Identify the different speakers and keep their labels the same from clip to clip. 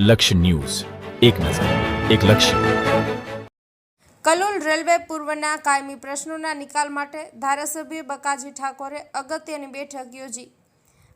Speaker 1: લક્ષ્ય ન્યૂઝ, એક નજર, એક લક્ષ્ય.
Speaker 2: કલોલ રેલવે પૂર્વના કાયમી પ્રશ્નોના નિકાલ માટે ધારાસભ્ય બકાજી ઠાકોરે અગત્યની બેઠક યોજી.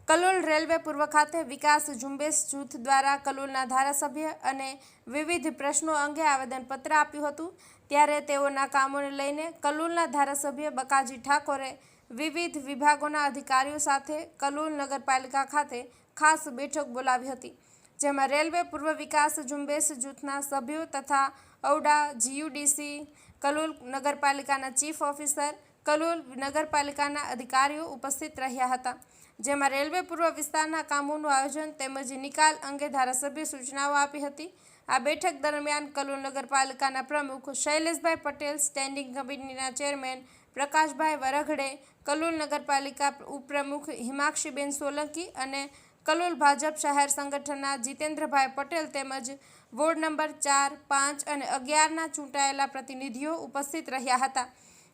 Speaker 2: કલોલ રેલવે પૂર્વ ખાતે વિકાસ ઝુંબેશ જૂથ દ્વારા કલોલના ધારાસભ્ય અને વિવિધ પ્રશ્નો અંગે આવેદનપત્ર આપ્યું હતું. ત્યારે તેઓના કામોને લઈને કલોલના ધારાસભ્ય બકાજી ઠાકોરે વિવિધ વિભાગોના અધિકારીઓ સાથે કલોલ નગરપાલિકા ખાતે ખાસ બેઠક બોલાવી હતી, જેમાં રેલવે પૂર્વ વિકાસ ઝુંબેશ જૂથના સભ્યો તથા ઔડા જીયુડીસી, કલોલ નગરપાલિકાના ચીફ ઓફિસર, કલોલ નગરપાલિકાના અધિકારીઓ ઉપસ્થિત રહ્યા હતા. જેમાં રેલવે પૂર્વ વિસ્તારના કામોનું આયોજન તેમજ નિકાલ અંગે ધારાસભ્ય સૂચનાઓ આપી હતી. આ બેઠક દરમિયાન કલોલ નગરપાલિકાના પ્રમુખ શૈલેષભાઈ પટેલ, સ્ટેન્ડિંગ કમિટીના ચેરમેન પ્રકાશભાઈ વરઘડે, કલોલ નગરપાલિકા ઉપપ્રમુખ હિમાક્ષીબેન સોલંકી અને કલોલ ભાજપ શહેર સંગઠનના જીતેન્દ્રભાઈ પટેલ તેમજ વોર્ડ નંબર 4, 5 અને 11ના ચૂંટાયેલા પ્રતિનિધિઓ ઉપસ્થિત રહ્યા હતા.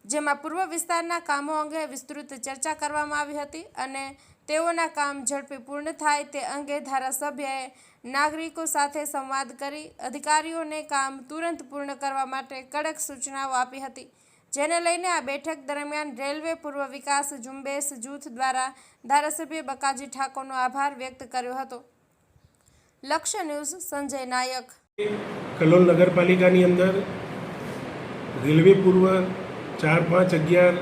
Speaker 2: જેમાં પૂર્વ વિસ્તારના કામો અંગે વિસ્તૃત ચર્ચા કરવામાં આવી હતી અને તેઓના કામ ઝડપી પૂર્ણ થાય તે અંગે ધારાસભ્યએ નાગરિકો સાથે સંવાદ કરી અધિકારીઓને કામ તુરંત પૂર્ણ કરવા માટે કડક સૂચનાઓ આપી હતી. જેને લઈને આ બેઠક દરમિયાન રેલવે પૂર્વ વિકાસ ઝુંબેશ જૂથ દ્વારા ધારાસભ્ય બકાજી ઠાકોરનો આભાર વ્યક્ત કર્યો હતો. લક્ષ્ય ન્યૂઝ, સંજય નાયક.
Speaker 3: કલોલ નગરપાલિકાની અંદર રેલવે પૂર્વ 4, 5, 11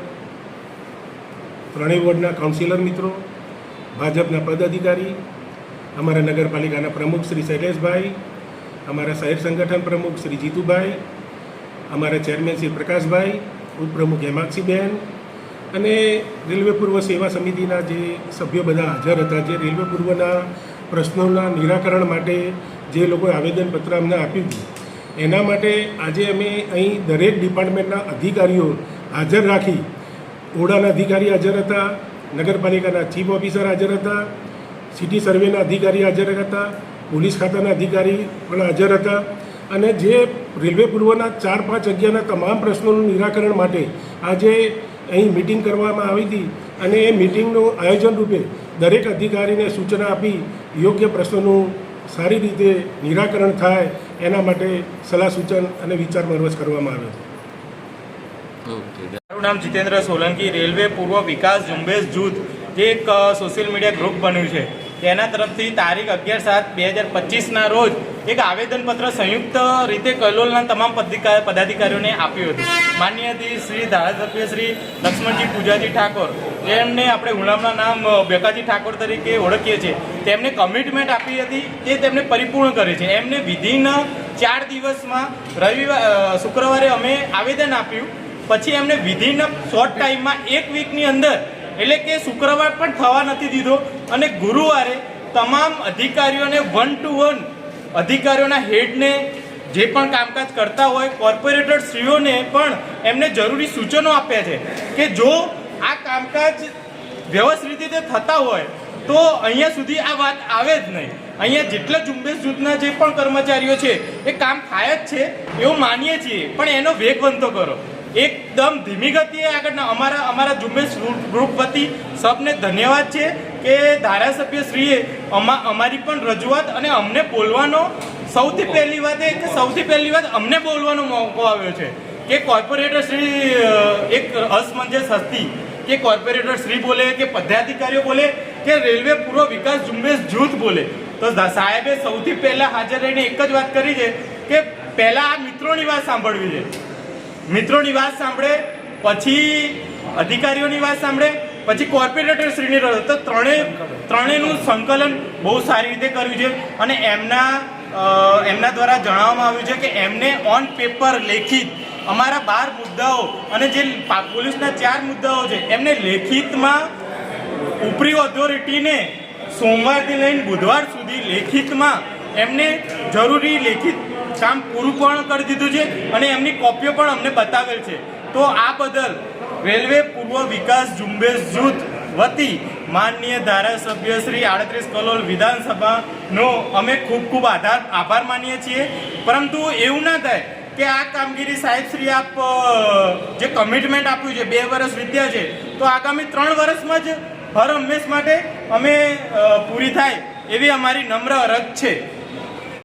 Speaker 3: ત્રણેય વોર્ડના કાઉન્સિલર મિત્રો, ભાજપના પદાધિકારી, અમારા નગરપાલિકાના પ્રમુખ શ્રી શૈલેષભાઈ, અમારા શહેર સંગઠન પ્રમુખ શ્રી જીતુભાઈ, અમારા ચેરમેન શ્રી પ્રકાશભાઈ, ઉપપ્રમુખ હેમાક્ષીબેન અને રેલવે પૂર્વ સેવા સમિતિના જે સભ્યો બધા હાજર હતા, જે રેલવે પૂર્વના પ્રશ્નોના નિરાકરણ માટે જે લોકોએ આવેદનપત્ર અમને આપ્યું હતું, એના માટે આજે અમે અહીં દરેક ડિપાર્ટમેન્ટના અધિકારીઓ હાજર રાખી, ઓડાના અધિકારી હાજર હતા, નગરપાલિકાના ચીફ ઓફિસર હાજર હતા, સિટી સર્વેના અધિકારી હાજર હતા, પોલીસ ખાતાના અધિકારી પણ હાજર હતા અને જે રેલવે પૂર્વના 4, 5, 11ના તમામ પ્રશ્નોનું નિરાકરણ માટે આજે અહીં મિટિંગ કરવામાં આવી હતી અને એ મિટિંગનું આયોજન રૂપે દરેક અધિકારીને સૂચના આપી યોગ્ય પ્રશ્નોનું સારી રીતે નિરાકરણ થાય એના માટે સલાહ સૂચન અને વિચાર વિમર્શ કરવામાં આવ્યો છે.
Speaker 4: મારું નામ જીતેન્દ્ર સોલંકી, રેલવે પૂર્વ વિકાસ ઝુંબેશ જૂથ જે એક સોશિયલ મીડિયા ગ્રુપ બન્યું છે તેના તરફથી તારીખ 11/7/2025ના રોજ એક આવેદનપત્ર સંયુક્ત રીતે કલોલના તમામ પદાધિકારીઓને આપ્યું હતું. માનનીય શ્રી ધારાસભ્ય શ્રી લક્ષ્મણજી પૂજાજી ઠાકોર, જેમને આપણે ગુલામના નામ બકાજી ઠાકોર તરીકે ઓળખીએ છીએ, તેમને કમિટમેન્ટ આપી હતી તે તેમને પરિપૂર્ણ કરે છે. એમને વિધિન 4 દિવસમાં શુક્રવારે અમે આવેદન આપ્યું, પછી એમને વિધિન શોર્ટ ટાઈમમાં 1 વીકની અંદર, એટલે કે શુક્રવાર પણ થવા નથી દીધો અને ગુરુવારે તમામ અધિકારીઓને 1 to 1 અધિકારીઓના હેડને જે પણ કામકાજ કરતા હોય કોર્પોરેટર શ્રીઓને પણ એમને જરૂરી સૂચનો આપ્યા છે કે જો આ કામકાજ વ્યવસ્થિત રીતે થતા હોય તો અહીંયા સુધી આ વાત આવે જ નહીં. અહીંયા જેટલા ઝુંબેશ જૂથના જે પણ કર્મચારીઓ છે એ કામ થાય જ છે એવું માનીએ છીએ, પણ એનો વેગ બનતો કરો. એકદમ ધીમી ગતિએ આગળ અમારા ઝુંબેશ ગ્રુપ વતી સબને ધન્યવાદ છે કે ધારાસભ્યશ્રીએ અમારી પણ રજૂઆત અને અમને બોલવાનો સૌથી પહેલી વાત અમને બોલવાનો મોકો આવ્યો છે કે કોર્પોરેટર શ્રી એક અસમંજસ હતી કે કોર્પોરેટર શ્રી બોલે કે પદાધિકારીઓ બોલે કે રેલવે પૂર્વ વિકાસ ઝુંબેશ જૂથ બોલે, તો સાહેબે સૌથી પહેલાં હાજર રહીને એક જ વાત કરી છે કે પહેલાં આ મિત્રોની વાત સાંભળવી છે. મિત્રોની વાત સાંભળે, પછી અધિકારીઓની વાત સાંભળે, પછી કોર્પોરેટર શ્રીની રજૂઆત, તો ત્રણેયનું સંકલન બહુ સારી રીતે કર્યું છે અને એમના દ્વારા જણાવવામાં આવ્યું છે કે એમને ઓન પેપર લેખિત અમારા 12 મુદ્દાઓ અને જે પોલીસના 4 મુદ્દાઓ છે એમને લેખિતમાં ઉપરી ઓથોરિટીને સોમવારથી લઈને બુધવાર સુધી લેખિતમાં એમને જરૂરી લેખિત કામ પૂરું પણ કરી દીધું છે અને એમની કોપીઓ પણ અમને બતાવેલ છે. તો આ બદલ રેલવે પૂર્વ વિકાસ ઝુંબેશ જૂથ વતી માનનીય ધારાસભ્ય શ્રી 38 કલોલ વિધાનસભાનો અમે ખૂબ આભાર માનીએ છીએ. પરંતુ એવું ના થાય કે આ કામગીરી સાહેબ શ્રી આપ જે કમિટમેન્ટ આપ્યું છે 2 વર્ષ વીત્યા છે તો આગામી 3 વર્ષમાં જ હર હંમેશ માટે અમે પૂરી થાય એવી અમારી નમ્ર અરજ છે.